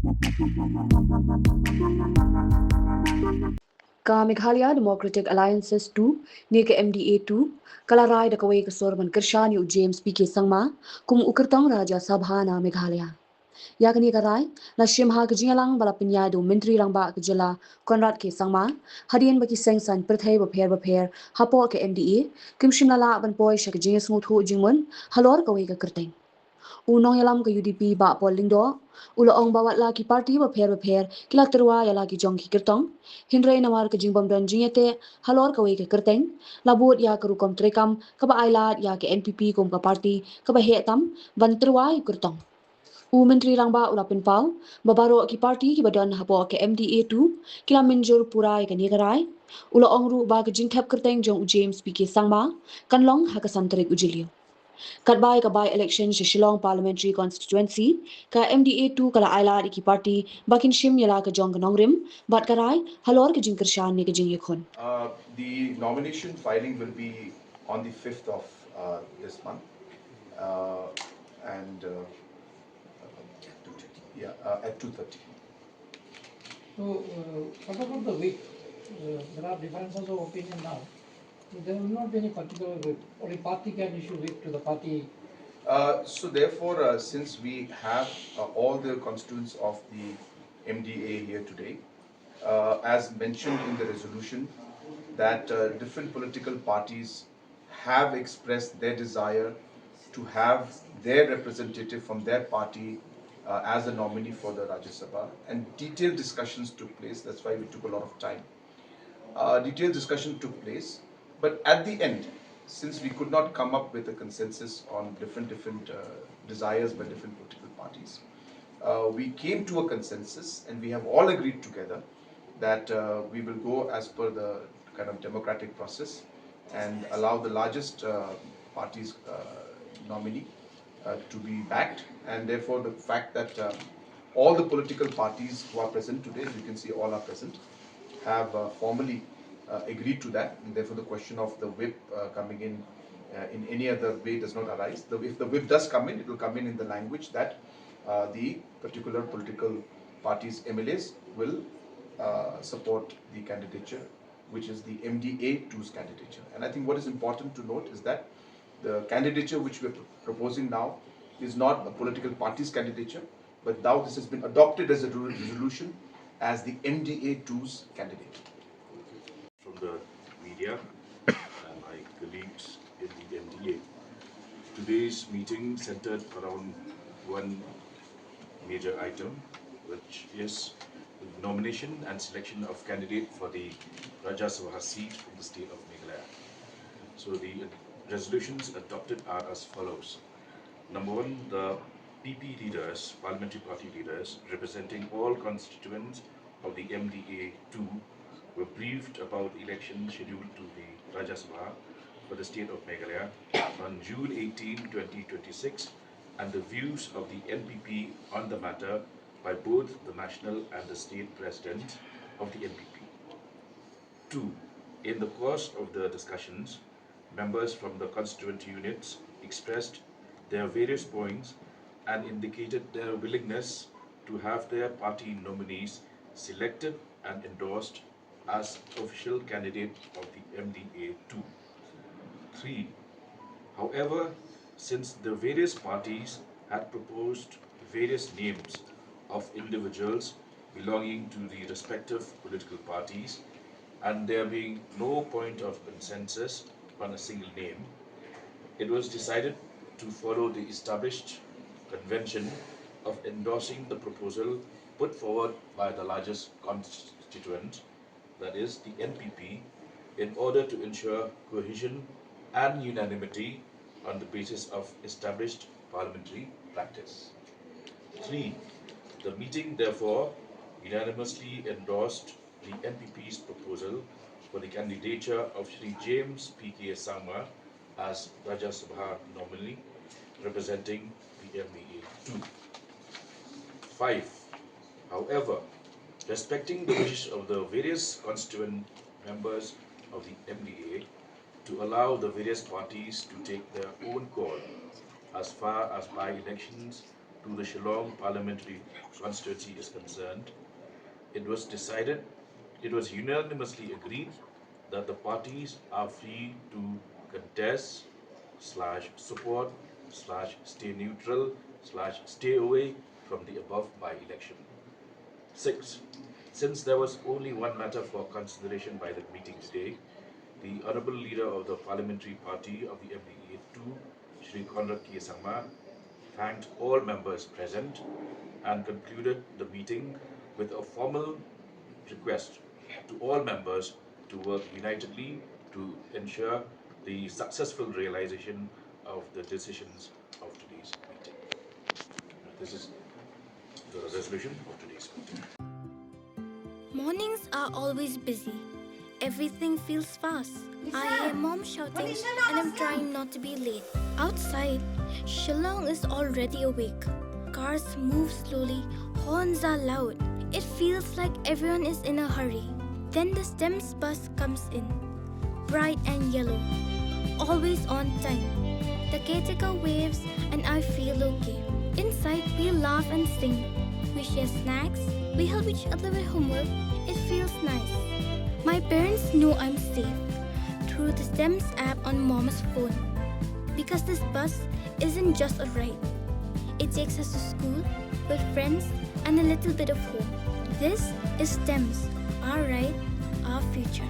Ka Meghalaya Democratic Alliances 2, ni ke MDA 2, kalarai da kawai kasorban Kershani u James PK Sangma Kum u Kyrtong Raja Sabha na Meghalaya. Yakni karai na shimha ke jingalang bala pinyai do menteri rangba ke Jylla Konrad ke Sangma hadian baki sengsan perthai bapher hapo ke MDA kim shimlala ban poi shak jingïathuh jingmun halor kawai ke Kyrteng. Unong yalam ke UDP ba Polindo, ulo ong bawat laki parti bapher kilak terwa ya laki jong ki Kyrtong, hindray nawar ke jingbom dan jingete halor kawe ke Kyrteng, labut ya ke rukom trekam ke ba ailat ya ke NPP kum ke parti ke ba hetam ban terwa yu Kyrtong. U menteri rangba ulapin pau, babaro ki parti ki badan hapo ke MDA 2, kila Mynjur purai ke nigarai, ulo ong ru ba ke jingthap Kyrteng jong u James PK Sangma, kanlong hakasan terik ujilio. Kadbai ka by election sa Shillong Parliamentary Constituency, ka MDA 2 kala aila ki party, bakin shim yala ka jong nongrim, bat karai, halor ka jing kershan ni ka jing yukon. The nomination filing will be on the 5th of this month. Uh, and yeah, at 2:30. So, what about the whip? There are differences of opinion now. So there will not be any particular whip, or a party can issue whip to the party. So therefore, since we have all the constituents of the MDA here today, as mentioned in the resolution, that different political parties have expressed their desire to have their representative from their party as the nominee for the Rajya Sabha, and detailed discussions took place. That's why we took a lot of time. Detailed discussion took place, but at the end, since we could not come up with a consensus on different desires by different political parties, we came to a consensus, and we have all agreed together that we will go as per the kind of democratic process and allow the largest party's nominee to be backed, and therefore the fact that all the political parties who are present today, as you can see, all are present, have formally agreed to that, and therefore the question of the whip coming in any other way does not arise. If the whip does come in, it will come in the language that the particular political parties' MLAs will support the candidature, which is the MDA2's candidature. And I think what is important to note is that the candidature which we are proposing now is not a political party's candidature, but now this has been adopted as a resolution as the MDA2's candidate. From the media and my colleagues in the MDA. Today's meeting centered around one major item, which is the nomination and selection of candidate for the Rajya Sabha seat from the state of Meghalaya. So the resolutions adopted are as follows. Number one, the PP leaders, parliamentary party leaders, representing all constituents of the MDA2 were briefed about the election scheduled to the Rajya Sabha for the state of Meghalaya on June 18, 2026, and the views of the NPP on the matter by both the national and the state president of the NPP. Two, in the course of the discussions, members from the constituent units expressed their various points and indicated their willingness to have their party nominees selected and endorsed as official candidate of the MDA2. 3. However, since the various parties had proposed various names of individuals belonging to the respective political parties, and there being no point of consensus on a single name, it was decided to follow the established convention of endorsing the proposal put forward by the largest constituent, that is the NPP, in order to ensure cohesion and unanimity on the basis of established parliamentary practice. 3. The meeting therefore unanimously endorsed the NPP's proposal for the candidature of Shri James P.K. Sangma as Rajya Sabha nominee representing the MDA 2. 5. However, respecting the wishes of the various constituent members of the MDA to allow the various parties to take their own call as far as by-elections to the Shillong parliamentary constituency is concerned, it was unanimously agreed that the parties are free to contest /support /stay neutral /stay away from the above by-election. 6. Since there was only one matter for consideration by the meeting today, the Honourable Leader of the Parliamentary Party of the MDA-2, Shri Conrad K. Sangma, thanked all members present and concluded the meeting with a formal request to all members to work unitedly to ensure the successful realization of the decisions of today's meeting. This is the resolution of today's meeting. Mornings are always busy. Everything feels fast. I hear mom shouting and I'm trying not to be late. Outside, Shillong is already awake. Cars move slowly, horns are loud. It feels like everyone is in a hurry. Then the STEMS bus comes in, bright and yellow, always on time. The caretaker waves and I feel okay. Inside, we laugh and sing. We share snacks, we help each other with homework. It feels nice. My parents know I'm safe through the STEMS app on mom's phone. Because this bus isn't just a ride. It takes us to school, with friends, and a little bit of home. This is STEMS, our ride, our future.